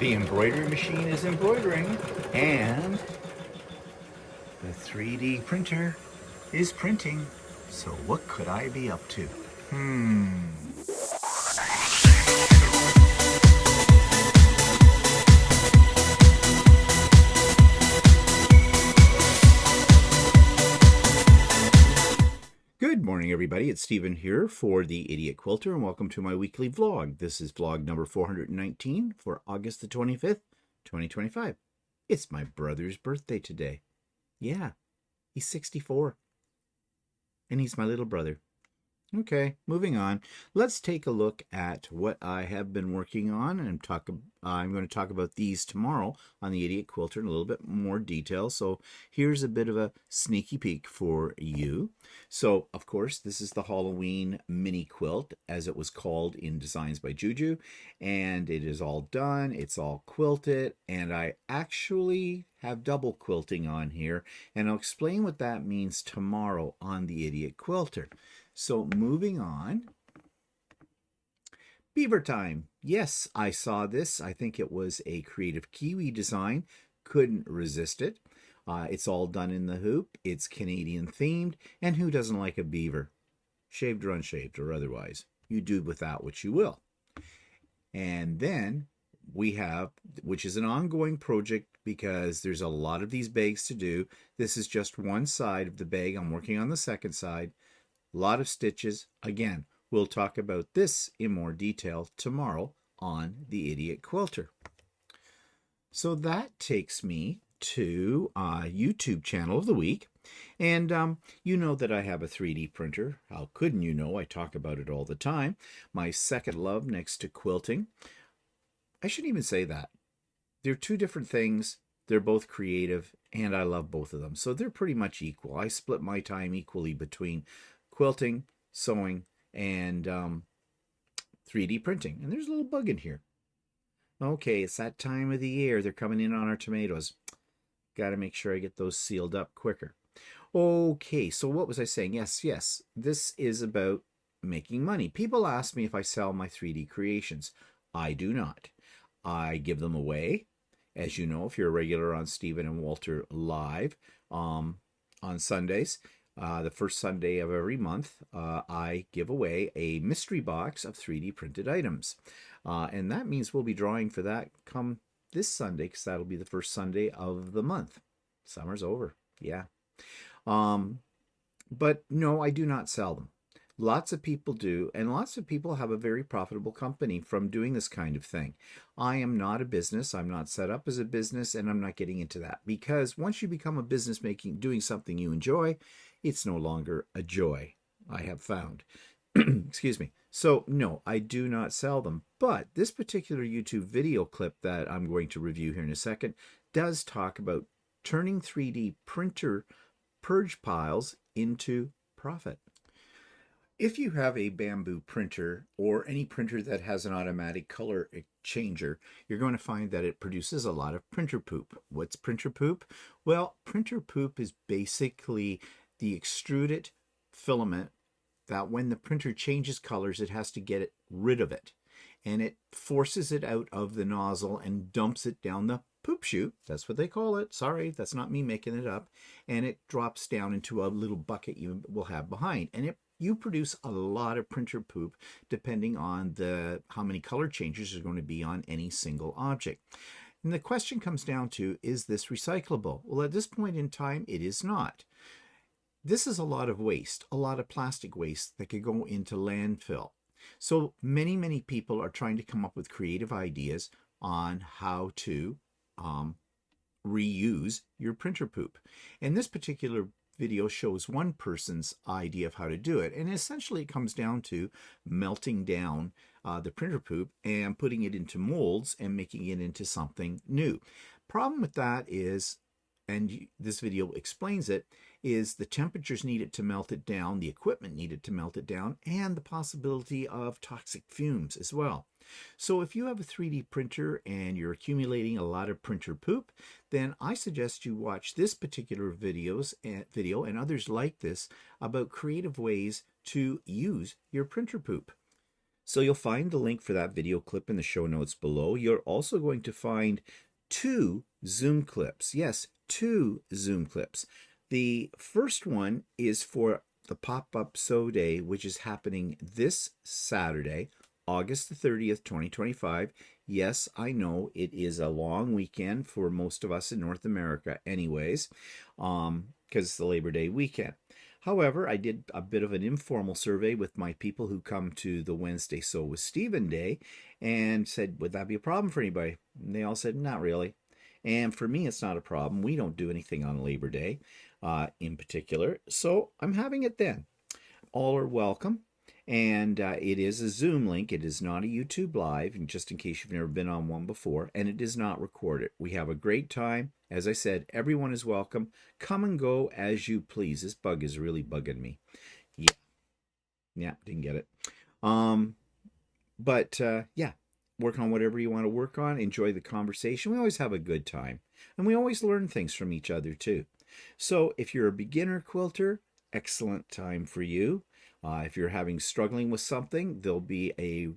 The embroidery machine is embroidering, and the 3D printer is printing. So what could I be up to? Good morning, everybody. It's Stephen here for the Idiot Quilter, and welcome to my weekly vlog. This is vlog number 419 for August the 25th, 2025. It's my brother's birthday today. Yeah, he's 64, and he's my little brother. Okay, moving on. Let's take a look at what I have been working on, and I'm going to talk about these tomorrow on the Idiot Quilter in a little bit more detail. So here's a bit of a sneaky peek for you. So, of course, this is the Halloween mini quilt, as it was called in Designs by Juju, and it is all done. It's all quilted, and I actually have double quilting on here, and I'll explain what that means tomorrow on the Idiot Quilter. So moving on, beaver time. Yes, I saw this. I think it was a Creative Kiwi design. Couldn't resist it. It's all done in the hoop. It's Canadian themed. And who doesn't like a beaver? Shaved or unshaved or otherwise. You do with that what you will. And then we have, which is an ongoing project because there's a lot of these bags to do. This is just one side of the bag. I'm working on the second side. A lot of stitches. Again, we'll talk about this in more detail tomorrow on the Idiot Quilter. So that takes me to YouTube channel of the week. And you know that I have a 3D printer. How couldn't you know? I talk about it all the time. My second love next to quilting. I shouldn't even say that. They're two different things. They're both creative, and I love both of them. So they're pretty much equal. I split my time equally between quilting, sewing, and 3D printing. And there's a little bug in here. Okay, it's that time of the year. They're coming in on our tomatoes. Got to make sure I get those sealed up quicker. Okay, so what was I saying? Yes, this is about making money. People ask me if I sell my 3D creations. I do not. I give them away. As you know, if you're a regular on Stephen and Walter Live on Sundays, the first Sunday of every month, I give away a mystery box of 3D printed items. And that means we'll be drawing for that come this Sunday, because that'll be the first Sunday of the month. Summer's over. Yeah. But no, I do not sell them. Lots of people do, and lots of people have a very profitable company from doing this kind of thing. I am not a business. I'm not set up as a business, and I'm not getting into that, because once you become a business doing something you enjoy, it's no longer a joy, I have found. Excuse me. So no, I do not sell them. But this particular YouTube video clip that I'm going to review here in a second does talk about turning 3D printer purge piles into profit. If you have a bamboo printer or any printer that has an automatic color changer, you're going to find that it produces a lot of printer poop. What's printer poop? Well, printer poop is basically the extruded filament that when the printer changes colors, it has to get rid of it. And it forces it out of the nozzle and dumps it down the poop chute. That's what they call it. Sorry, that's not me making it up. And it drops down into a little bucket you will have behind. And you produce a lot of printer poop depending on how many color changes are going to be on any single object. And the question comes down to, is this recyclable? Well, at this point in time, it is not. This is a lot of waste, a lot of plastic waste that could go into landfill. So many people are trying to come up with creative ideas on how to reuse your printer poop. And this particular video shows one person's idea of how to do it. And essentially it comes down to melting down the printer poop and putting it into molds and making it into something new. Problem with that is, and this video explains it, is the temperatures needed to melt it down, the equipment needed to melt it down, and the possibility of toxic fumes as well. So if you have a 3D printer and you're accumulating a lot of printer poop, then I suggest you watch this particular video and others like this about creative ways to use your printer poop. So you'll find the link for that video clip in the show notes below. You're also going to find 2 Zoom clips. Yes, 2 Zoom clips. The first one is for the pop-up sew day, which is happening this Saturday, August the 30th, 2025. Yes, I know it is a long weekend for most of us in North America anyways, because it's the Labor Day weekend. However, I did a bit of an informal survey with my people who come to the Wednesday Sew with Stephen Day and said, would that be a problem for anybody? And they all said, not really. And for me, it's not a problem. We don't do anything on Labor Day in particular. So I'm having it then. All are welcome. And it is a Zoom link. It is not a YouTube Live, and just in case you've never been on one before, and it is not recorded. We have a great time. As I said, everyone is welcome. Come and go as you please. This bug is really bugging me. Yeah, didn't get it. Yeah, work on whatever you want to work on. Enjoy the conversation. We always have a good time, and we always learn things from each other too. So if you're a beginner quilter, excellent time for you. If you're struggling with something, there'll be a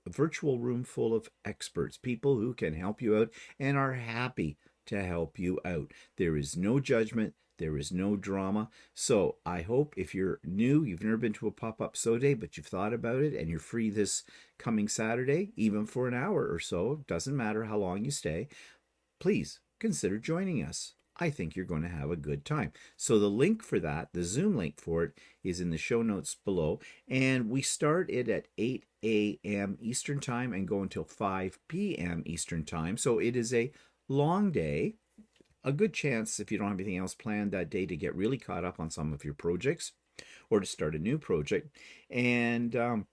virtual room full of experts, people who can help you out and are happy to help you out. There is no judgment. There is no drama. So I hope if you're new, you've never been to a pop-up sew day, but you've thought about it and you're free this coming Saturday, even for an hour or so, doesn't matter how long you stay, please consider joining us. I think you're going to have a good time. So the link for that, the Zoom link for it, is in the show notes below. And we start it at 8 a.m. Eastern Time and go until 5 p.m. Eastern Time. So it is a long day. A good chance, if you don't have anything else planned that day, to get really caught up on some of your projects or to start a new project. And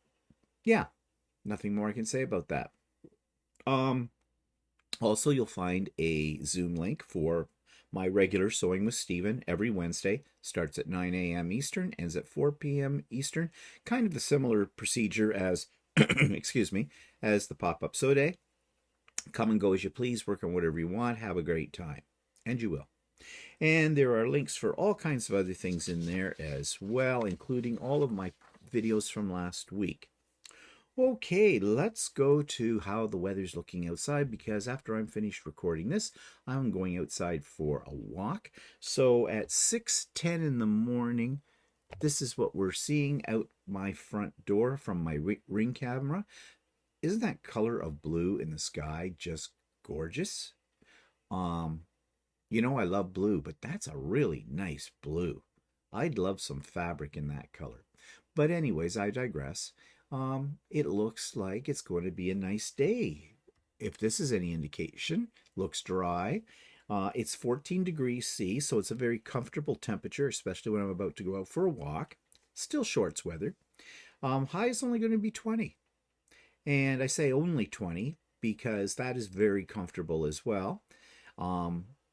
yeah, nothing more I can say about that. Also, you'll find a Zoom link for my regular Sewing with Stephen every Wednesday. Starts at 9 a.m. Eastern, ends at 4 p.m. Eastern. Kind of the similar procedure as, excuse me, as the pop-up sew day. Come and go as you please, work on whatever you want, have a great time. And you will. And there are links for all kinds of other things in there as well, including all of my videos from last week. Okay, let's go to how the weather's looking outside, because after I'm finished recording this, I'm going outside for a walk. So at 6:10 in the morning, this is what we're seeing out my front door from my ring camera. Isn't that color of blue in the sky just gorgeous? You know I love blue, but that's a really nice blue. I'd love some fabric in that color. But anyways, I digress. It looks like it's going to be a nice day. If this is any indication, looks dry. It's 14 degrees C, so it's a very comfortable temperature, especially when I'm about to go out for a walk. Still shorts weather. High is only going to be 20. And I say only 20 because that is very comfortable as well.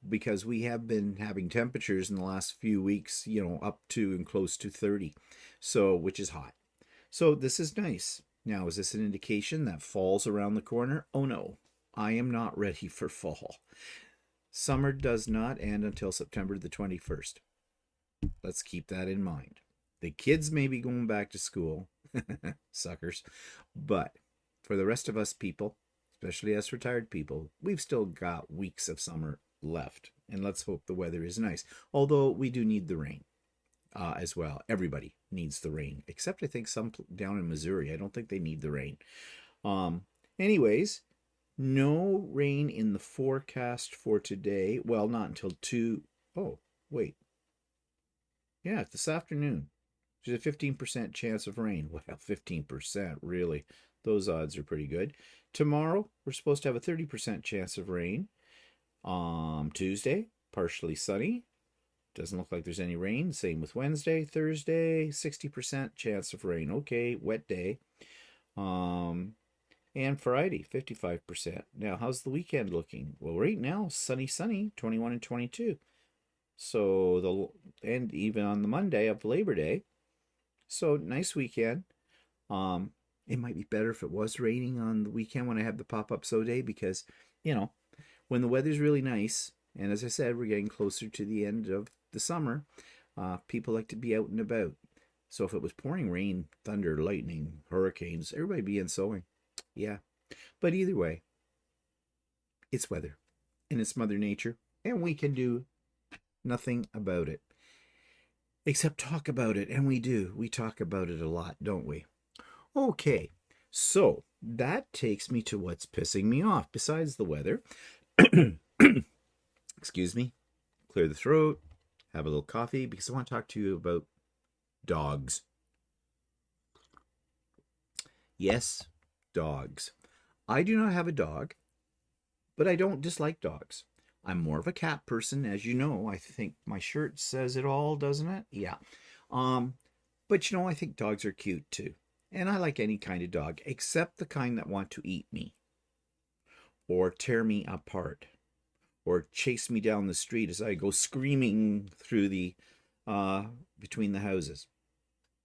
Because we have been having temperatures in the last few weeks, up to and close to 30, so which is hot. So this is nice. Now, is this an indication that fall's around the corner? Oh no, I am not ready for fall. Summer does not end until September the 21st. Let's keep that in mind. The kids may be going back to school, suckers, but for the rest of us people, especially us retired people, we've still got weeks of summer left, and let's hope the weather is nice, although we do need the rain as well. Everybody needs the rain, except I think some down in Missouri. I don't think they need the rain. Anyways, no rain in the forecast for today. Well, not until 2. Oh, wait. Yeah, it's this afternoon. There's a 15% chance of rain. Well, 15%, really. Those odds are pretty good. Tomorrow, we're supposed to have a 30% chance of rain. Tuesday, partially sunny. Doesn't look like there's any rain. Same with Wednesday. Thursday, 60% chance of rain. Okay, wet day. And Friday, 55%. Now, how's the weekend looking? Well, right now, sunny, 21 and 22. So and even on the Monday of Labor Day. So nice weekend. It might be better if it was raining on the weekend when I have the pop-up sew day, because, when the weather's really nice, and as I said, we're getting closer to the end of the summer, people like to be out and about. So if it was pouring rain, thunder, lightning, hurricanes, everybody'd be in sewing. Yeah. But either way, it's weather and it's Mother Nature, and we can do nothing about it except talk about it. And we do. We talk about it a lot, don't we? Okay. So that takes me to what's pissing me off besides the weather. Excuse me. Clear the throat, have a little coffee, because I want to talk to you about dogs. Yes, dogs. I do not have a dog, but I don't dislike dogs. I'm more of a cat person, as you know. I think my shirt says it all, doesn't it? Yeah. But you know, I think dogs are cute too. And I like any kind of dog, except the kind that want to eat me or tear me apart or chase me down the street as I go screaming through the between the houses.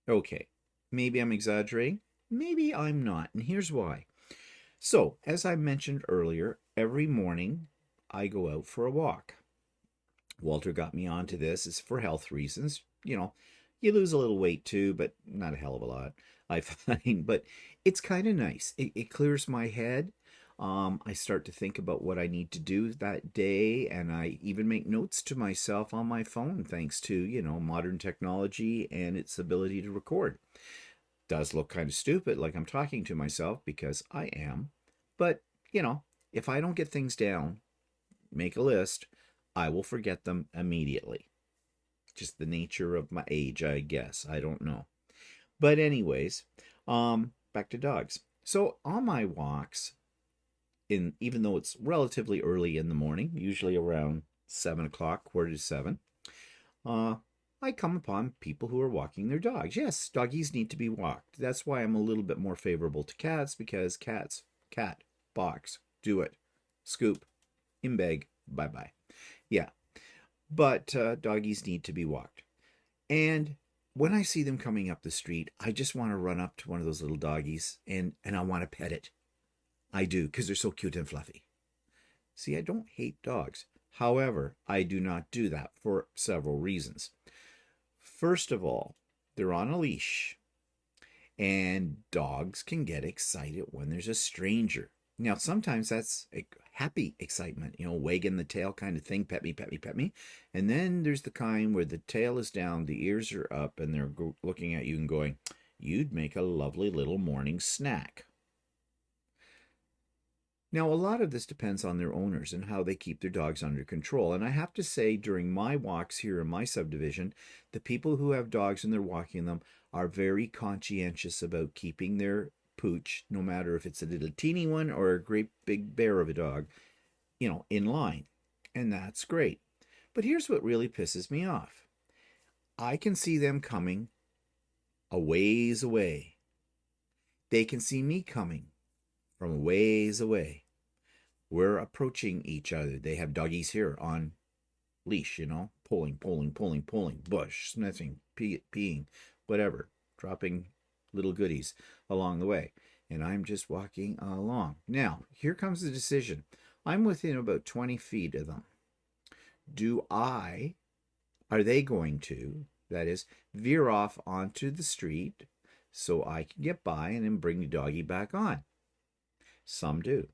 Okay, maybe I'm exaggerating, maybe I'm not, and here's why. So, as I mentioned earlier, every morning I go out for a walk. Walter got me onto this. It's for health reasons. You know, you lose a little weight too, but not a hell of a lot, I find. But it's kind of nice. It clears my head. I start to think about what I need to do that day, and I even make notes to myself on my phone, thanks to, you know, modern technology and its ability to record. Does look kind of stupid, like I'm talking to myself, because I am. But, you know, if I don't get things down, make a list, I will forget them immediately. Just the nature of my age, I guess. I don't know. But anyways, back to dogs. So on my walks, even though it's relatively early in the morning, usually around 7 o'clock, quarter to 7, I come upon people who are walking their dogs. Yes, doggies need to be walked. That's why I'm a little bit more favorable to cats, because cats, cat, box, do it, scoop, in bag, bye-bye. Yeah, but doggies need to be walked. And when I see them coming up the street, I just want to run up to one of those little doggies and I want to pet it. I do, because they're so cute and fluffy. See, I don't hate dogs. However, I do not do that for several reasons. First of all, they're on a leash, and dogs can get excited when there's a stranger. Now, sometimes that's a happy excitement, you know, wagging the tail kind of thing, pet me, pet me, pet me. And then there's the kind where the tail is down, the ears are up, and they're looking at you and going, you'd make a lovely little morning snack. Now, a lot of this depends on their owners and how they keep their dogs under control. And I have to say, during my walks here in my subdivision, the people who have dogs and they're walking them are very conscientious about keeping their pooch, no matter if it's a little teeny one or a great big bear of a dog, you know, in line. And that's great. But here's what really pisses me off. I can see them coming a ways away. They can see me coming from a ways away. We're approaching each other. They have doggies here on leash, you know, pulling, bush, sniffing, peeing, whatever, dropping little goodies along the way. And I'm just walking along. Now, here comes the decision. I'm within about 20 feet of them. Are they going to, that is, veer off onto the street so I can get by and then bring the doggy back on? Some do.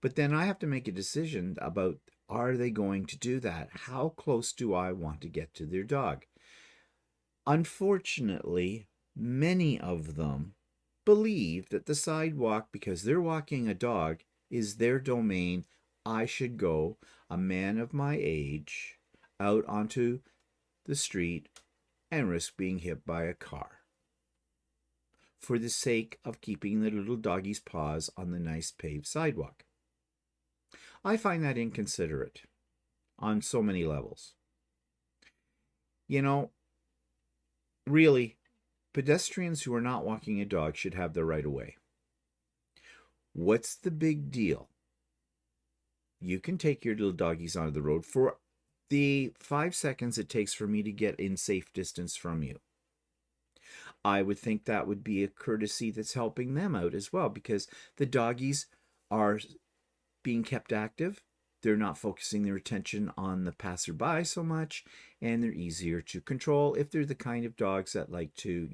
But then I have to make a decision about, are they going to do that? How close do I want to get to their dog? Unfortunately, many of them believe that the sidewalk, because they're walking a dog, is their domain. I should go, a man of my age, out onto the street and risk being hit by a car for the sake of keeping the little doggy's paws on the nice paved sidewalk. I find that inconsiderate on so many levels. You know, really, pedestrians who are not walking a dog should have the right of way. What's the big deal? You can take your little doggies onto the road for the 5 seconds it takes for me to get in safe distance from you. I would think that would be a courtesy that's helping them out as well, because the doggies are being kept active. they're not focusing their attention on the passerby so much, and they're easier to control if they're the kind of dogs that like to,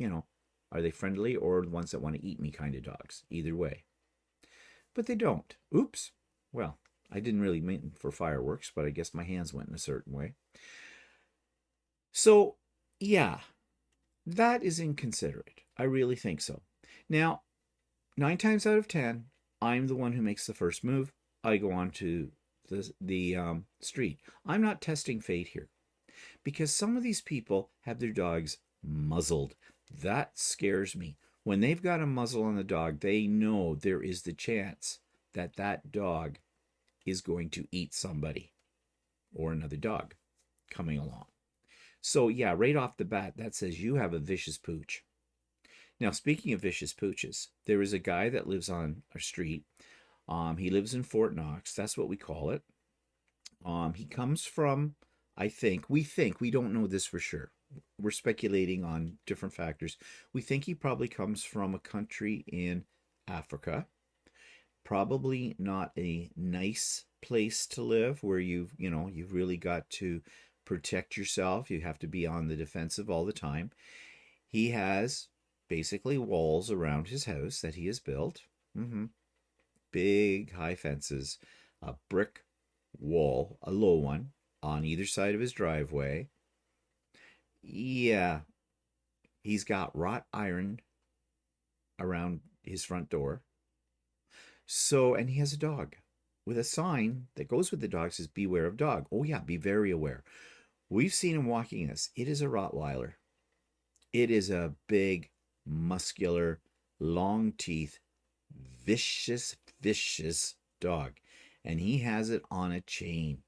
are they friendly or the ones that want to eat me kind of dogs? Either way. But they don't. Oops. Well, I didn't really mean for fireworks, but I guess my hands went in a certain way. So, yeah, that is inconsiderate. I really think so. Now, 9 times out of 10, I'm the one who makes the first move. I go on to the street. I'm not testing fate here because some of these people have their dogs muzzled. That scares me. When they've got a muzzle on the dog, they know there is the chance that that dog is going to eat somebody or another dog coming along. So yeah, right off the bat, that says you have a vicious pooch. Now, speaking of vicious pooches, there is a guy that lives on our street. He lives in Fort Knox. That's what we call it. He comes from, we don't know this for sure. We're speculating on different factors. We think he probably comes from a country in Africa. Probably not a nice place to live where you've really got to protect yourself. You have to be on the defensive all the time. He has basically walls around his house that he has built. Big high fences, a brick wall, a low one, on either side of his driveway. Yeah, he's got wrought iron around his front door. So, and he has a dog with a sign that goes with the dog says, "Beware of dog." Oh yeah, be very aware. We've seen him walking us. It is a Rottweiler. It is a big, muscular, long teeth, vicious dog. And he has it on a chain.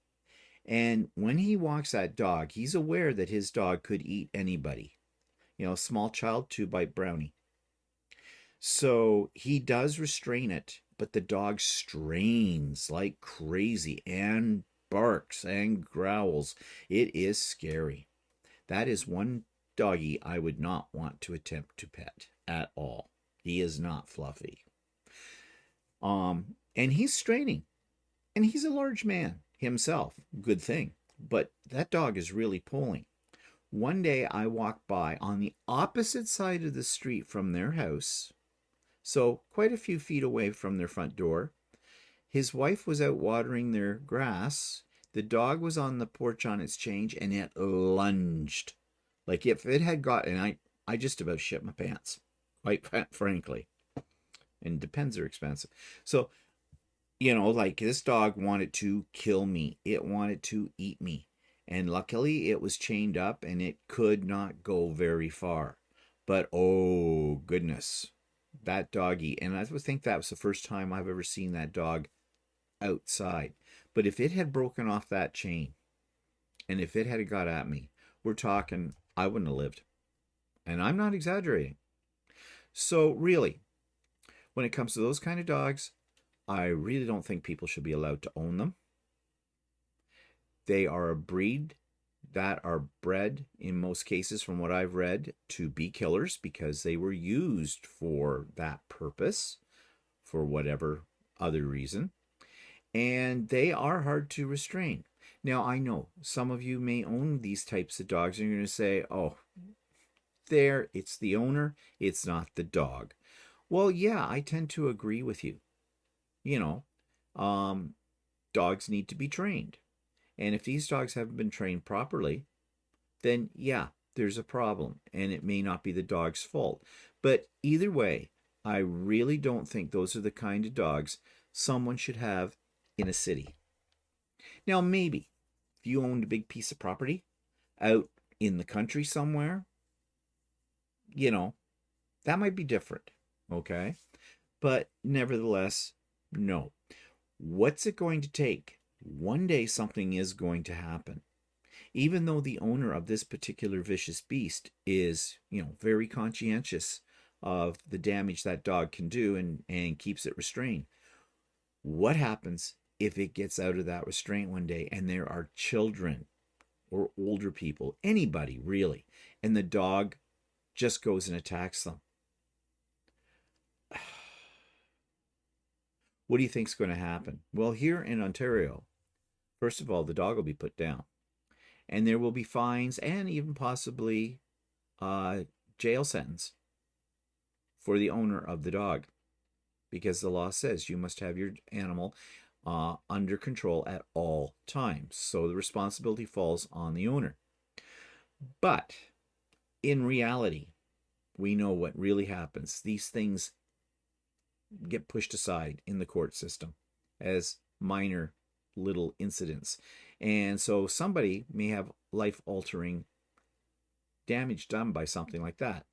And when he walks that dog, he's aware that his dog could eat anybody. Small child, 2-bite brownie. So he does restrain it, but the dog strains like crazy and barks and growls. It is scary. That is one doggy I would not want to attempt to pet at all. He is not fluffy. And he's straining. And he's a large man himself. Good thing. But that dog is really pulling. One day I walked by on the opposite side of the street from their house, so quite a few feet away from their front door. His wife was out watering their grass. The dog was on the porch on its chain, and it lunged. Like if it had got, and I just about shit my pants, quite frankly. And Depends are expensive. So, like this dog wanted to kill me. It wanted to eat me. And luckily it was chained up and it could not go very far. But oh goodness, that doggy. And I think that was the first time I've ever seen that dog outside. But if it had broken off that chain and if it had got at me, we're talking, I wouldn't have lived. And I'm not exaggerating. So really, when it comes to those kind of dogs, I really don't think people should be allowed to own them. They are a breed that are bred, in most cases, from what I've read, to be killers because they were used for that purpose, for whatever other reason. And they are hard to restrain. Now, I know some of you may own these types of dogs, and you're going to say, oh, it's the owner, it's not the dog. Well, yeah, I tend to agree with you. Dogs need to be trained. And if these dogs haven't been trained properly, then yeah, there's a problem. And it may not be the dog's fault. But either way, I really don't think those are the kind of dogs someone should have in a city. Now, maybe if you owned a big piece of property out in the country somewhere, that might be different. Okay? But nevertheless, no. What's it going to take? One day something is going to happen. Even though the owner of this particular vicious beast is, very conscientious of the damage that dog can do and keeps it restrained. What happens if it gets out of that restraint one day and there are children or older people, anybody really, and the dog just goes and attacks them? What do you think's going to happen? Well, here in Ontario, First of all, the dog will be put down, and there will be fines and even possibly uh, jail sentence for the owner of the dog, because the law says you must have your animal under control at all times. So the responsibility falls on the owner. But in reality, we know what really happens. These things get pushed aside in the court system as minor little incidents. And so somebody may have life altering damage done by something like that.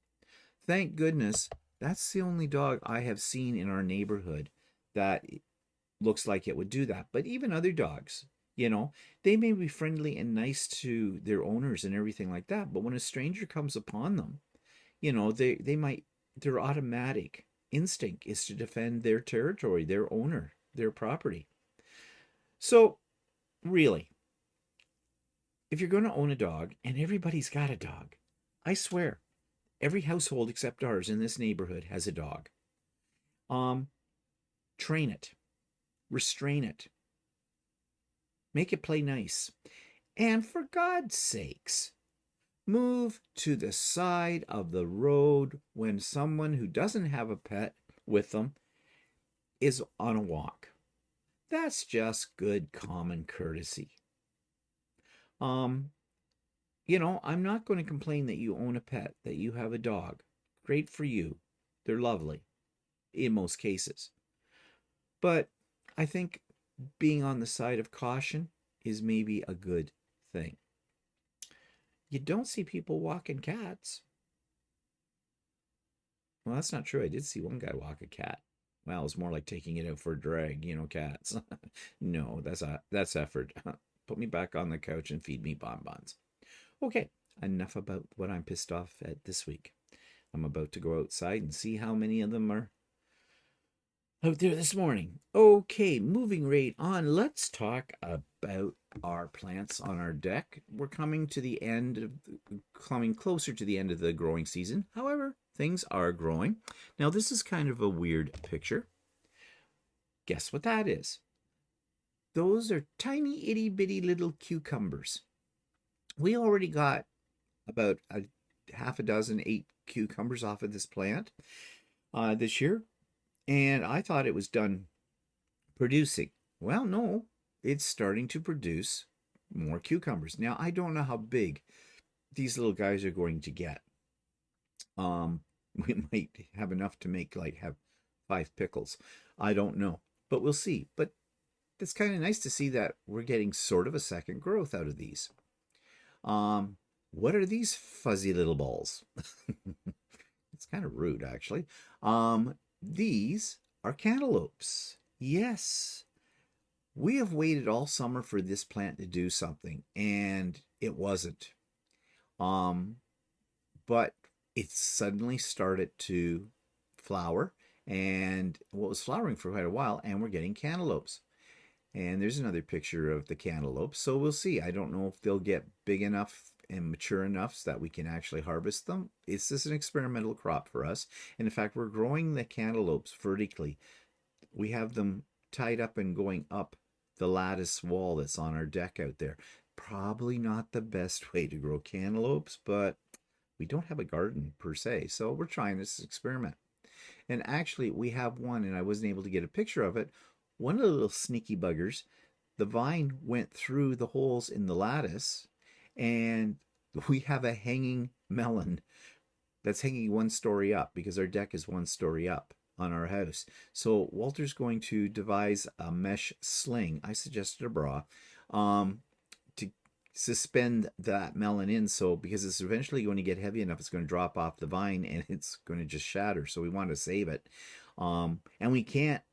Thank goodness that's the only dog I have seen in our neighborhood that looks like it would do that. But even other dogs, they may be friendly and nice to their owners and everything like that. But when a stranger comes upon them, they might, their automatic instinct is to defend their territory, their owner, their property. So, really, if you're going to own a dog, and everybody's got a dog, I swear, every household except ours in this neighborhood has a dog. Train it, restrain it, make it play nice, and for God's sakes, move to the side of the road when someone who doesn't have a pet with them is on a walk. That's just good common courtesy. I'm not going to complain that you own a pet, that you have a dog. Great for you. They're lovely in most cases. But I think being on the side of caution is maybe a good thing. You don't see people walking cats. Well, that's not true. I did see one guy walk a cat. Well, it was more like taking it out for a drag, cats. No, that's effort. Put me back on the couch and feed me bonbons. Okay, enough about what I'm pissed off at this week. I'm about to go outside and see how many of them are out there this morning. Okay, moving right on. Let's talk about our plants on our deck. We're coming closer to the end of the growing season. However, things are growing. Now, this is kind of a weird picture. Guess what that is? Those are tiny itty bitty little cucumbers. We already got about half a dozen, 8 cucumbers off of this plant this year. And I thought it was done producing. Well, no, it's starting to produce more cucumbers. Now, I don't know how big these little guys are going to get. We might have enough to have 5 pickles. I don't know, but we'll see. But it's kind of nice to see that we're getting sort of a second growth out of these. What are these fuzzy little balls? It's kind of rude, actually. These are cantaloupes. Yes. We have waited all summer for this plant to do something, and it wasn't. But it suddenly started to flower, and was flowering for quite a while, and we're getting cantaloupes. And there's another picture of the cantaloupes, so we'll see. I don't know if they'll get big enough and mature enough so that we can actually harvest them. It's just an experimental crop for us. And in fact, we're growing the cantaloupes vertically. We have them tied up and going up the lattice wall that's on our deck out there. Probably not the best way to grow cantaloupes, but we don't have a garden per se, so we're trying this experiment. And actually, we have one, and I wasn't able to get a picture of it. One of the little sneaky buggers, the vine went through the holes in the lattice, and we have a hanging melon that's hanging 1 story up, because our deck is 1 story up on our house. So Walter's going to devise a mesh sling. I suggested a bra to suspend that melon in, so because it's eventually going to get heavy enough, it's going to drop off the vine and it's going to just shatter. So we want to save it, and we can't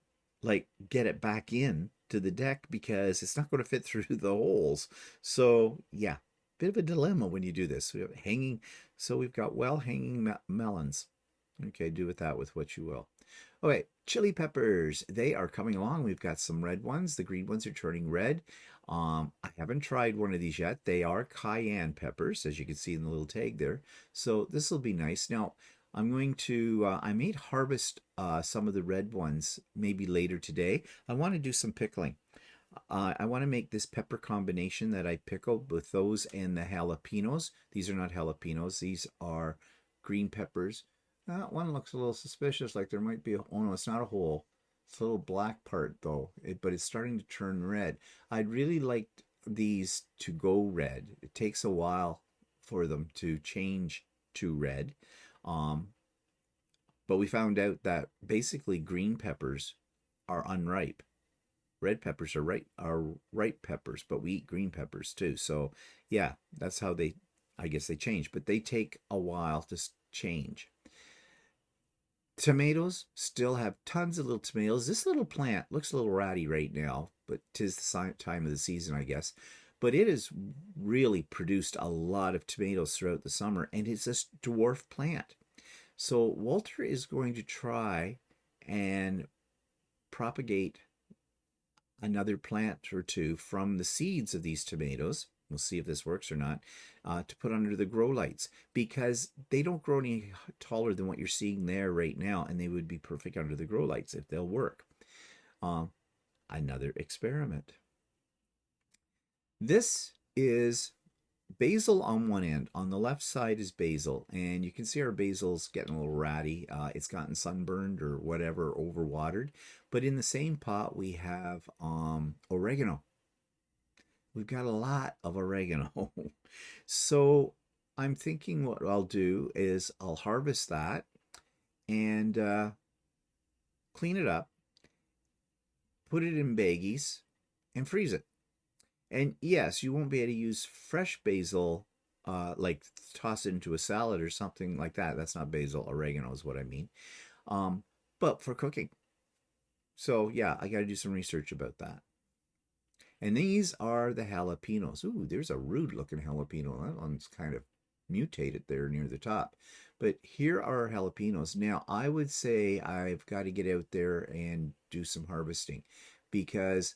get it back in to the deck because it's not going to fit through the holes. So yeah, bit of a dilemma when you do this. We have hanging, so we've got hanging melons. Okay, do with that with what you will. Okay, chili peppers, they are coming along. We've got some red ones. The green ones are turning red. I haven't tried one of these yet. They are cayenne peppers, as you can see in the little tag there. So this will be nice. Now, I'm going to, I may harvest some of the red ones maybe later today. I want to do some pickling. I want to make this pepper combination that I pickled with those and the jalapenos. These are not jalapenos. These are green peppers. One looks a little suspicious, like there might be a, oh no, it's not a hole. It's a little black part though, but it's starting to turn red. I'd really like these to go red. It takes a while for them to change to red. Um, but we found out that basically green peppers are unripe. Red peppers are ripe peppers, but we eat green peppers too. So yeah, that's how they, I guess they change, but they take a while to change. Tomatoes still have tons of little tomatoes. This little plant looks a little ratty right now, but 'tis the time of the season, I guess. But it has really produced a lot of tomatoes throughout the summer, and it's a dwarf plant. So Walter is going to try and propagate another plant or two from the seeds of these tomatoes. We'll see if this works or not, to put under the grow lights, because they don't grow any taller than what you're seeing there right now, and they would be perfect under the grow lights if they'll work. Another experiment. This is basil on one end. On the left side is basil, and you can see our basil's getting a little ratty. It's gotten sunburned or whatever, overwatered. But in the same pot, we have oregano. We've got a lot of oregano. So I'm thinking what I'll do is I'll harvest that and clean it up, put it in baggies, and freeze it. And yes, you won't be able to use fresh basil, like toss it into a salad or something like that. That's not basil, oregano is what I mean. But for cooking. So yeah, I got to do some research about that. And these are the jalapenos. Ooh, there's a rude looking jalapeno. That one's kind of mutated there near the top. But here are our jalapenos. Now, I would say I've got to get out there and do some harvesting, because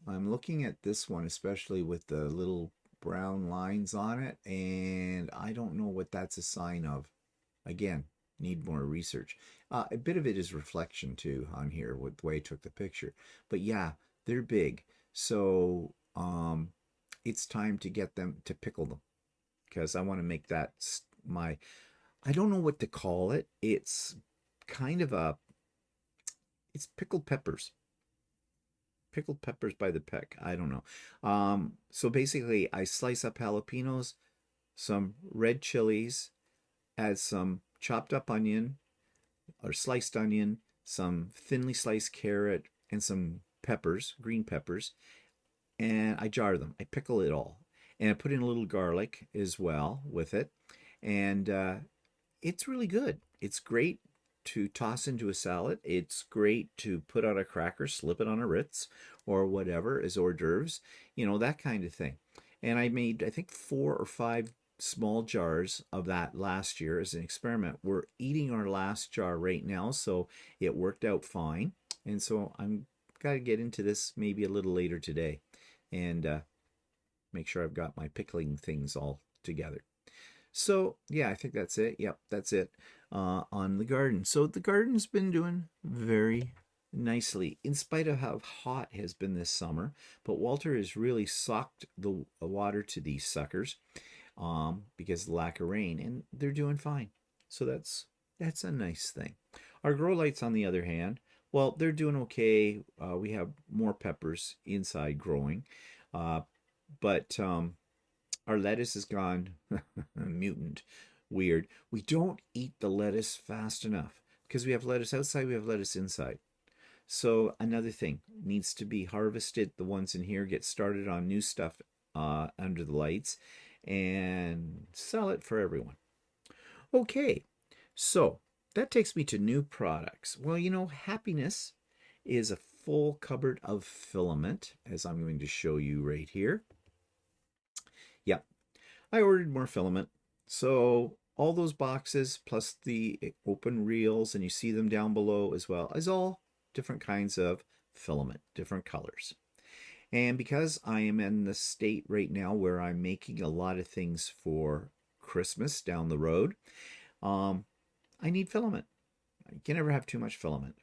I'm looking at this one, especially with the little brown lines on it, and I don't know what that's a sign of. Again, need more research. A bit of it is reflection too on here with the way I took the picture. But yeah, they're big. So it's time to get them to pickle them, because I want to make that my, I don't know what to call it. It's kind of it's pickled peppers. Pickled peppers by the peck. I don't know. So basically, I slice up jalapenos, some red chilies, add some chopped up onion or sliced onion, some thinly sliced carrot, and some peppers, green peppers, and I jar them. I pickle it all. And I put in a little garlic as well with it. And it's really good. It's great to toss into a salad. It's great to put on a cracker, slip it on a Ritz or whatever as hors d'oeuvres, that kind of thing. And I made, I think, 4 or 5 small jars of that last year as an experiment. We're eating our last jar right now, so it worked out fine. And so I'm got to get into this maybe a little later today and make sure I've got my pickling things all together. So yeah, I think that's it. Yep, that's it on the garden. So the garden's been doing very nicely in spite of how hot it has been this summer. But Walter has really socked the water to these suckers because of the lack of rain, and they're doing fine. So that's a nice thing. Our grow lights, on the other hand, well, they're doing okay. We have more peppers inside growing, but our lettuce has gone mutant, weird. We don't eat the lettuce fast enough because we have lettuce outside, we have lettuce inside. So another thing needs to be harvested. The ones in here get started on new stuff under the lights and sell it for everyone. Okay, so that takes me to new products. Well, happiness is a full cupboard of filament, as I'm going to show you right here. Yep, I ordered more filament. So all those boxes plus the open reels, and you see them down below as well, is all different kinds of filament, different colors. And because I am in the state right now where I'm making a lot of things for Christmas down the road, I need filament. You can never have too much filament.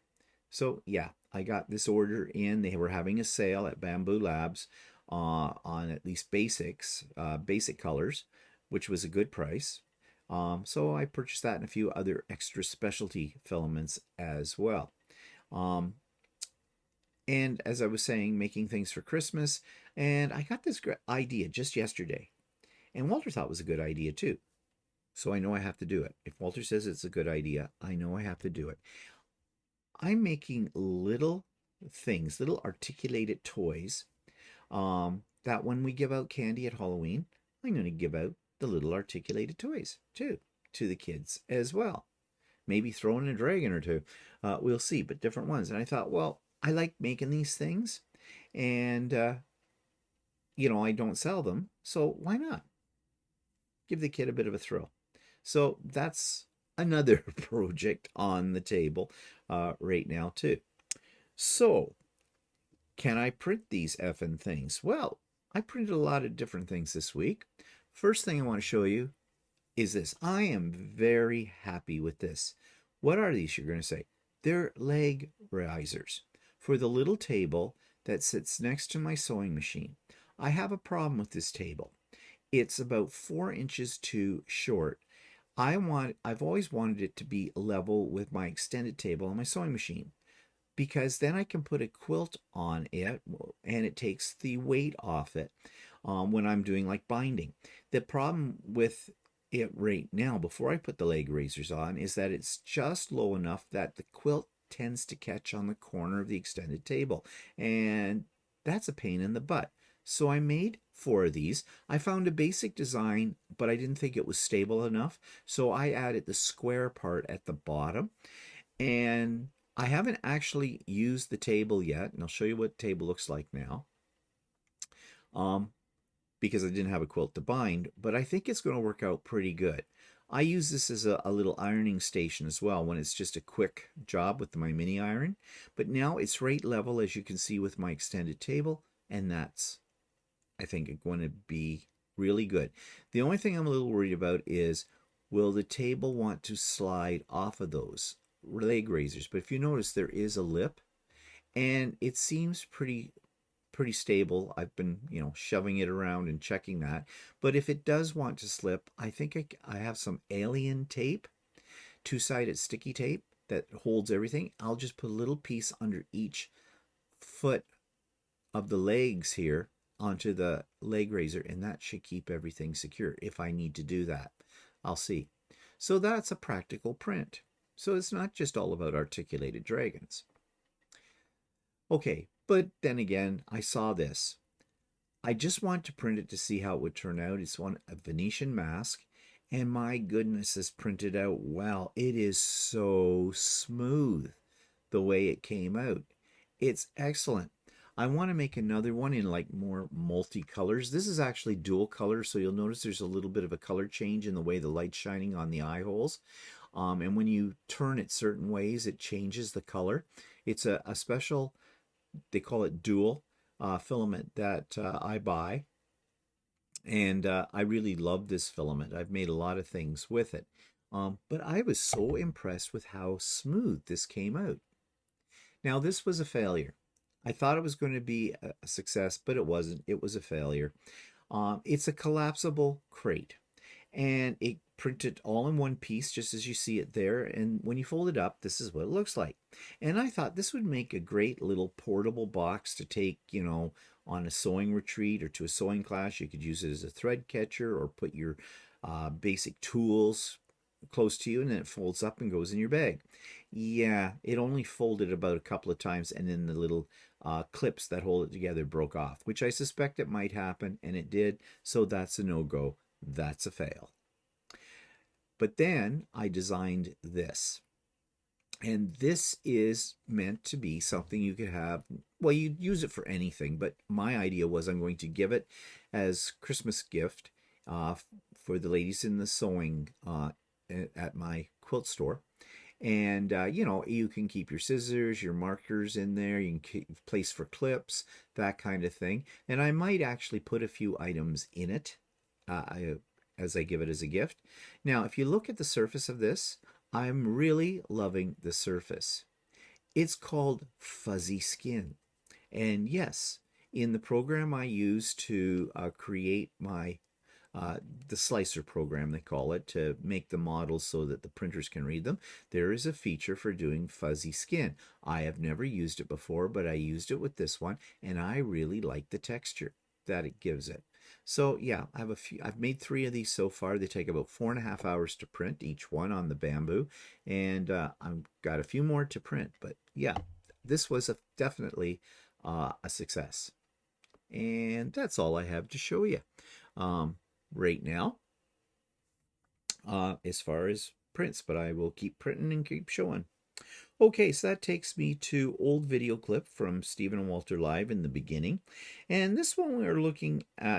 So yeah, I got this order in. They were having a sale at Bamboo Labs on at least basic colors, which was a good price. So I purchased that and a few other extra specialty filaments as well. And as I was saying, making things for Christmas, and I got this idea just yesterday. And Walter thought it was a good idea too. So I know I have to do it. If Walter says it's a good idea, I know I have to do it. I'm making little things, little articulated toys, that when we give out candy at Halloween, I'm going to give out the little articulated toys too to the kids as well. Maybe throw in a dragon or two. We'll see, but different ones. And I thought, well, I like making these things, and I don't sell them, so why not give the kid a bit of a thrill? So that's another project on the table right now too. So can I print these effing things? Well, I printed a lot of different things this week. First thing I want to show you is this. I am very happy with this. What are these, you're going to say? They're leg risers for the little table that sits next to my sewing machine. I have a problem with this table. It's about 4 inches too short. I've always wanted it to be level with my extended table on my sewing machine, because then I can put a quilt on it and it takes the weight off it when I'm doing like binding. The problem with it right now, before I put the leg raisers on, is that it's just low enough that the quilt tends to catch on the corner of the extended table, and that's a pain in the butt. So I made 4 of these. I found a basic design, but I didn't think it was stable enough, so I added the square part at the bottom. And I haven't actually used the table yet, and I'll show you what the table looks like now, because I didn't have a quilt to bind, but I think it's going to work out pretty good. I use this as a little ironing station as well when it's just a quick job with my mini iron. But now it's right level, as you can see, with my extended table, and that's, I think, going to be really good. The only thing I'm a little worried about is, will the table want to slide off of those leg raisers? But if you notice, there is a lip, and it seems pretty stable. I've been, shoving it around and checking that. But if it does want to slip, I think I have some alien tape, 2-sided sticky tape that holds everything. I'll just put a little piece under each foot of the legs here onto the leg raiser, and that should keep everything secure if I need to do that. I'll see. So that's a practical print. So it's not just all about articulated dragons. Okay, but then again, I saw this. I just want to print it to see how it would turn out. It's a Venetian mask, and my goodness, it's printed out well. It is so smooth the way it came out. It's excellent. I want to make another one in like more multi-colors. This is actually dual color, so you'll notice there's a little bit of a color change in the way the light's shining on the eye holes. And when you turn it certain ways, it changes the color. It's a special, they call it dual filament that I buy. And I really love this filament. I've made a lot of things with it. But I was so impressed with how smooth this came out. Now, this was a failure. I thought it was going to be a success, but it wasn't. It was a failure. It's a collapsible crate, and it printed all in one piece, just as you see it there. And when you fold it up, this is what it looks like. And I thought this would make a great little portable box to take, on a sewing retreat or to a sewing class. You could use it as a thread catcher or put your basic tools close to you, and then it folds up and goes in your bag. Yeah, it only folded about a couple of times, and then the little clips that hold it together broke off, which I suspect it might happen, and it did. So that's a no-go. That's a fail. But then I designed this. And this is meant to be something you could have, well, you'd use it for anything, but my idea was I'm going to give it as Christmas gift for the ladies in the sewing at my quilt store. And, you can keep your scissors, your markers in there. You can keep place for clips, that kind of thing. And I might actually put a few items in it as I give it as a gift. Now, if you look at the surface of this, I'm really loving the surface. It's called Fuzzy Skin. And yes, in the program I use to create my the slicer program, they call it, to make the models so that the printers can read them, there is a feature for doing fuzzy skin. I have never used it before, but I used it with this one, and I really like the texture that it gives it. So yeah, I've made 3 of these so far. They take about 4.5 hours to print, each one on the bamboo, and I've got a few more to print. But yeah, this was definitely a success. And that's all I have to show you right now as far as prints, but I will keep printing and keep showing. Okay, so that takes me to old video clip from Stephen and Walter Live in the beginning. And this one we're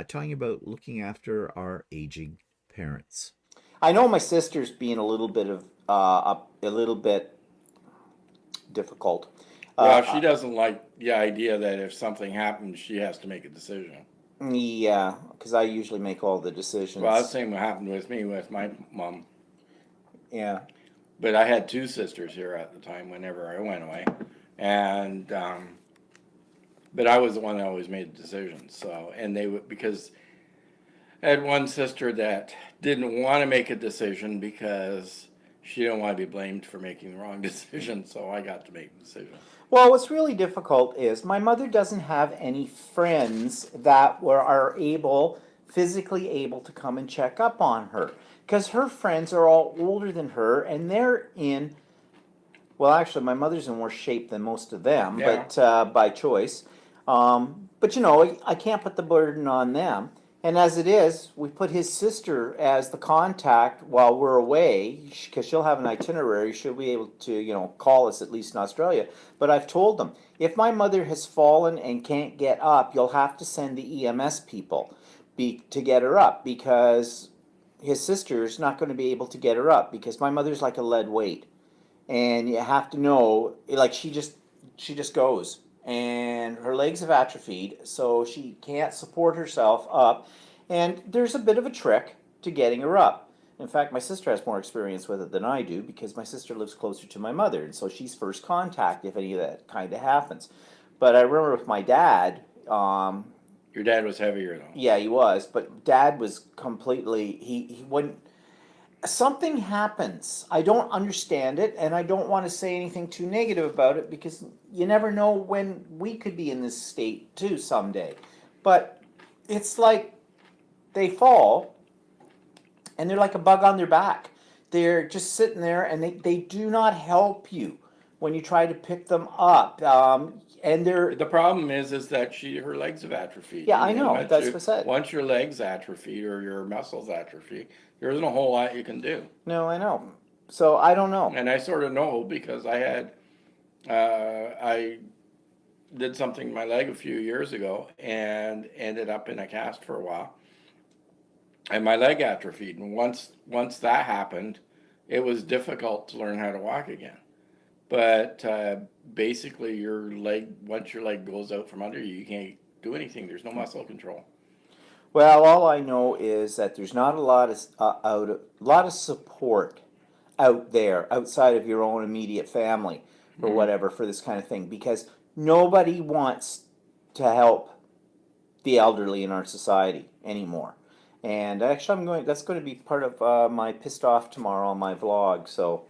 talking about looking after our aging parents. I know my sister's being a little bit difficult. Well, she doesn't like the idea that if something happens, she has to make a decision. Yeah, because I usually make all the decisions. Well, that's the same what happened with me with my mom. Yeah. But I had 2 sisters here at the time whenever I went away. And, but I was the one that always made the decisions. So, and they would, because I had one sister that didn't want to make a decision because she didn't want to be blamed for making the wrong decision. So I got to make the decision. Well, what's really difficult is my mother doesn't have any friends that are physically able to come and check up on her. Because her friends are all older than her, and they're well, actually, my mother's in worse shape than most of them, Yeah. but by choice. But, you know, I can't put the burden on them. And as it is, we put his sister as the contact while we're away, because she'll have an itinerary. She'll be able to, you know, call us, at least in Australia. But I've told them, if my mother has fallen and can't get up, you'll have to send the EMS people to get her up, because his sister's not going to be able to get her up, because my mother's like a lead weight. And you have to know, like, she just goes. And her legs have atrophied, so she can't support herself up. And there's a bit of a trick to getting her up. In fact, my sister has more experience with it than I do, because my sister lives closer to my mother, and so she's first contact if any of that kind of happens. But I remember with my dad, Your dad was heavier though. yeah, he was, but Dad was completely, he wouldn't, something happens. I don't understand it, and I don't want to say anything too negative about it, because you never know when we could be in this state too someday. But it's like they fall, and they're like a bug on their back. They're just sitting there, and they do not help you when you try to pick them up. And they're... The problem is that her legs have atrophied. Yeah, I know. That's what I said. Once your legs atrophy or your muscles atrophy, there isn't a whole lot you can do. No, I know. So I don't know. And I sort of know, because I did something to my leg a few years ago and ended up in a cast for a while. And my leg atrophied. And once that happened, it was difficult to learn how to walk again. But basically, once your leg goes out from under you, you can't do anything. There's no muscle control. Well, all I know is that there's not a lot of support out there outside of your own immediate family or whatever for this kind of thing, because nobody wants to help the elderly in our society anymore. And actually, that's going to be part of my pissed off tomorrow on my vlog. So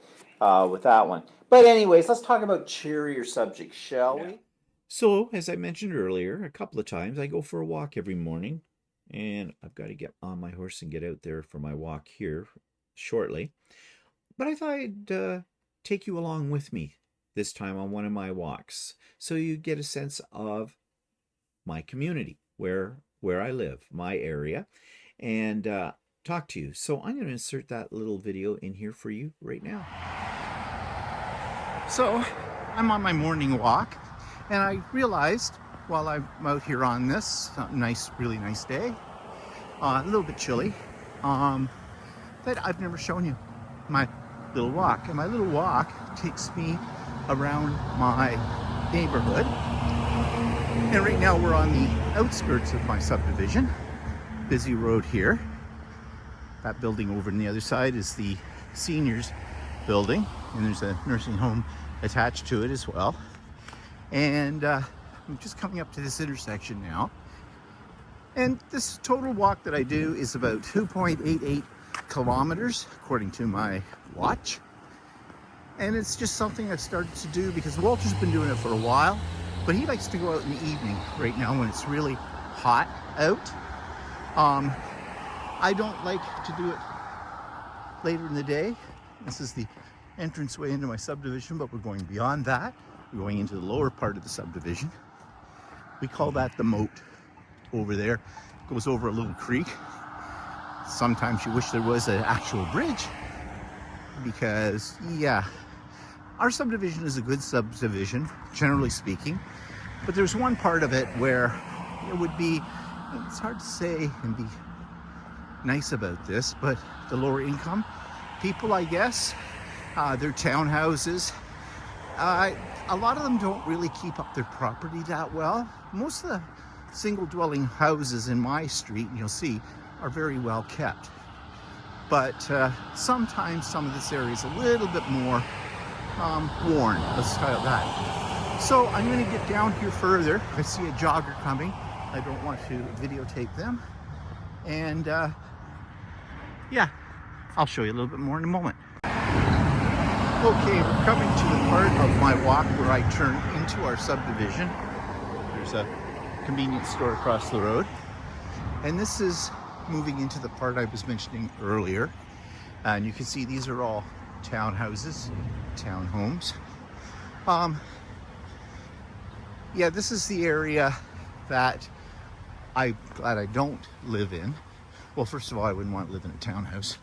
with that one. But anyways, let's talk about cheerier subjects, shall we? So, as I mentioned earlier, a couple of times I go for a walk every morning, and I've got to get on my horse and get out there for my walk here shortly. But I thought I'd take you along with me this time on one of my walks, so you get a sense of my community, where I live, my area, and talk to you. So I'm going to insert that little video in here for you right now. So I'm on my morning walk, and I realized while I'm out here on this really nice day, a little bit chilly, that I've never shown you my little walk. And my little walk takes me around my neighborhood. And right now we're on the outskirts of my subdivision. Busy road here. That building over on the other side is the seniors building, and there's a nursing home attached to it as well. And I'm just coming up to this intersection now. And this total walk that I do is about 2.88 kilometers, according to my watch. And it's just something I've started to do because Walter's been doing it for a while, but he likes to go out in the evening right now when it's really hot out. I don't like to do it later in the day. This is the entranceway into my subdivision, but we're going beyond that. We're going into the lower part of the subdivision. We call that the moat over there. It goes over a little creek. Sometimes you wish there was an actual bridge because, yeah, our subdivision is a good subdivision, generally speaking, but there's one part of it where it would be, it's hard to say and be nice about this, but the lower income people, I guess, their townhouses, a lot of them don't really keep up their property that well. Most of the single dwelling houses in my street, you'll see, are very well kept. But sometimes some of this area is a little bit more worn, let's try that. So I'm going to get down here further. I see a jogger coming. I don't want to videotape them. And yeah, I'll show you a little bit more in a moment. Okay, we're coming to the part of my walk where I turn into our subdivision. There's a convenience store across the road. And this is moving into the part I was mentioning earlier. And you can see these are all townhouses, townhomes. Yeah, this is the area that I'm glad I don't live in. Well, first of all, I wouldn't want to live in a townhouse.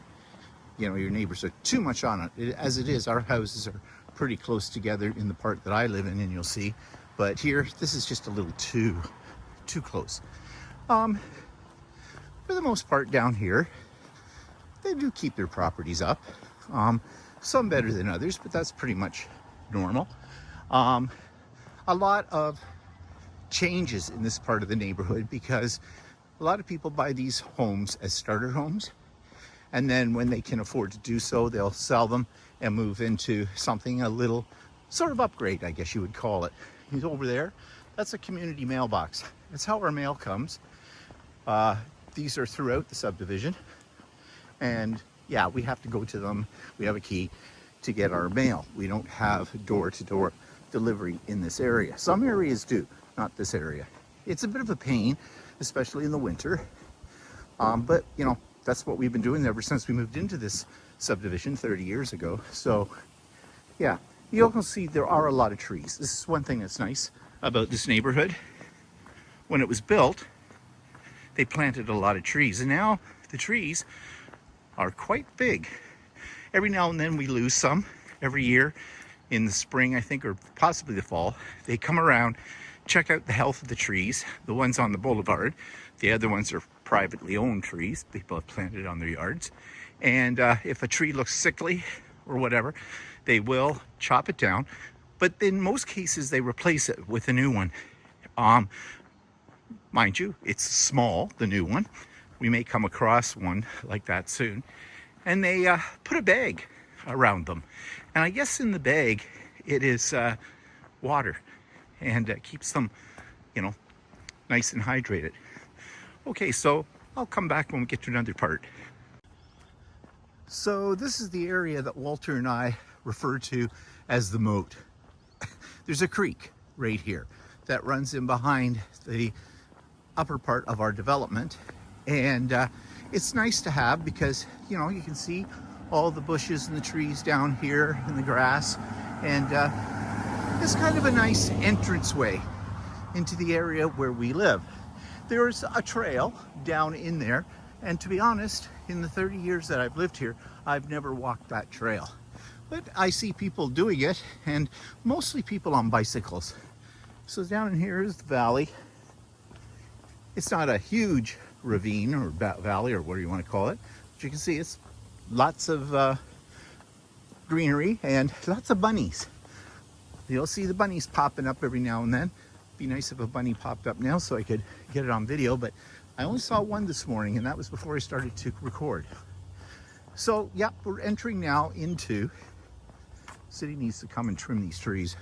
You know, your neighbors are too much on it. As it is, our houses are pretty close together in the part that I live in, and you'll see. But here, this is just a little too close. For the most part down here, they do keep their properties up. Some better than others, but that's pretty much normal. A lot of changes in this part of the neighborhood because a lot of people buy these homes as starter homes. And then when they can afford to do so, they'll sell them and move into something a little sort of upgrade, I guess you would call it. He's over there. That's a community mailbox. That's how our mail comes. These are throughout the subdivision. And yeah, we have to go to them. We have a key to get our mail. We don't have door-to-door delivery in this area. Some areas do, not this area. It's a bit of a pain, especially in the winter. But, you know, that's what we've been doing ever since we moved into this subdivision 30 years ago. So, yeah, you'll see there are a lot of trees. This is one thing that's nice about this neighborhood. When it was built, they planted a lot of trees, and now the trees are quite big. Every now and then we lose some. Every year in the spring, I think, or possibly the fall, they come around, check out the health of the trees, the ones on the boulevard. The other ones are privately owned trees people have planted on their yards. And if a tree looks sickly or whatever, they will chop it down. But in most cases, they replace it with a new one. Mind you, it's small, the new one. We may come across one like that soon. And they put a bag around them. And I guess in the bag, it is water. And keeps them, you know, nice and hydrated. Okay, so I'll come back when we get to another part. So this is the area that Walter and I refer to as the moat. There's a creek right here that runs in behind the upper part of our development. And it's nice to have because, you know, you can see all the bushes and the trees down here and the grass. And it's kind of a nice entranceway into the area where we live. There's a trail down in there, and to be honest, in the 30 years that I've lived here, I've never walked that trail. But I see people doing it, and mostly people on bicycles. So down in here is the valley. It's not a huge ravine or valley or whatever you want to call it, but you can see it's lots of greenery and lots of bunnies. You'll see the bunnies popping up every now and then. Be nice if a bunny popped up now so I could get it on video, but I only saw one this morning, and that was before I started to record. So yeah, we're entering now into city needs to come and trim these trees.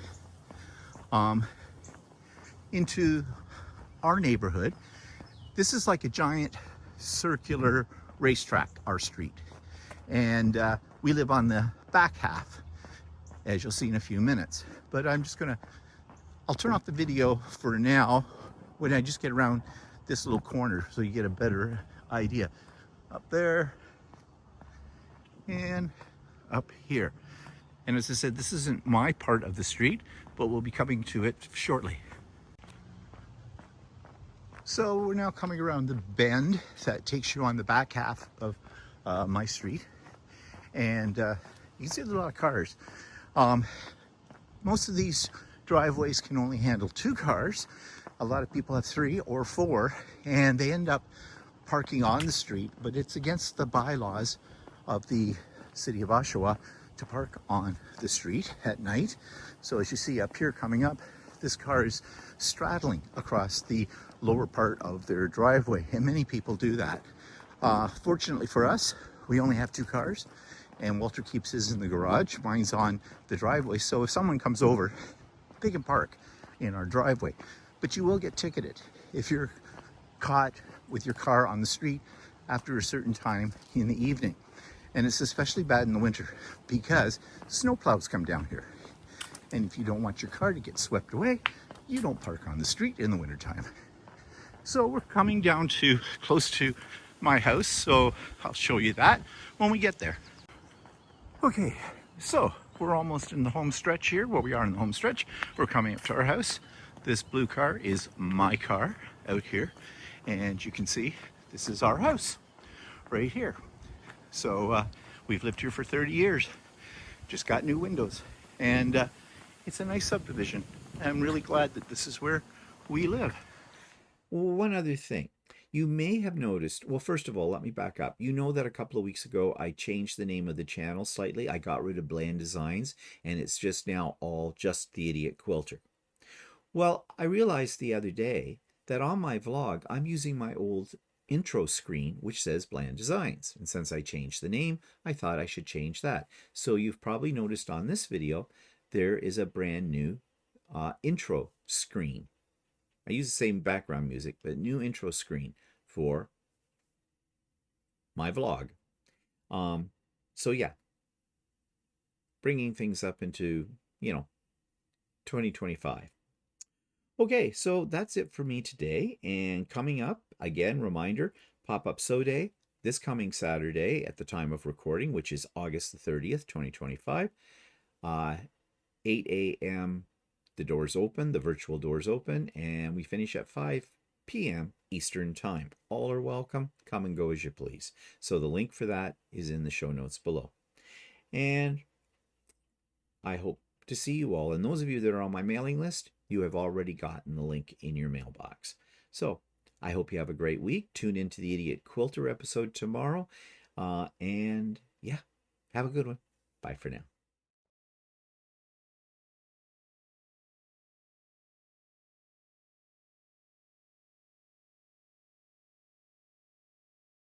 Into our neighborhood, this is like a giant circular racetrack, our street. And we live on the back half, as you'll see in a few minutes. But I'll turn off the video for now when I just get around this little corner so you get a better idea. Up there and up here. And as I said, this isn't my part of the street, but we'll be coming to it shortly. So we're now coming around the bend that takes you on the back half of my street. And you can see there's a lot of cars. Most of these driveways can only handle 2 cars. A lot of people have 3 or 4, and they end up parking on the street, but it's against the bylaws of the city of Oshawa to park on the street at night. So as you see up here coming up, this car is straddling across the lower part of their driveway, and many people do that. Fortunately for us, we only have 2 cars, and Walter keeps his in the garage. Mine's on the driveway, so if someone comes over, they can park in our driveway. But you will get ticketed if you're caught with your car on the street after a certain time in the evening. And it's especially bad in the winter because snowplows come down here. And if you don't want your car to get swept away, you don't park on the street in the wintertime. So we're coming down to close to my house, so I'll show you that when we get there. Okay, so we're almost in the home stretch here. Well, we are in the home stretch. We're coming up to our house. This blue car is my car out here, and you can see this is our house right here. So we've lived here for 30 years. Just got new windows, and it's a nice subdivision. I'm really glad that this is where we live. One other thing. You may have noticed, well, first of all, let me back up. You know that a couple of weeks ago, I changed the name of the channel slightly. I got rid of Bland Designs, and it's just now all Just the Idiot Quilter. Well, I realized the other day that on my vlog, I'm using my old intro screen, which says Bland Designs. And since I changed the name, I thought I should change that. So you've probably noticed on this video, there is a brand new intro screen. I use the same background music, but new intro screen for my vlog. So yeah, bringing things up into, 2025. Okay, so that's it for me today. And coming up, again, reminder, Pop-Up Sew Day this coming Saturday at the time of recording, which is August the 30th, 2025. 8 a.m. the doors open, the virtual doors open, and we finish at 5 p.m. Eastern Time. All are welcome. Come and go as you please. So the link for that is in the show notes below. And I hope to see you all. And those of you that are on my mailing list, you have already gotten the link in your mailbox. So I hope you have a great week. Tune into the Idiot Quilter episode tomorrow. And yeah, have a good one. Bye for now.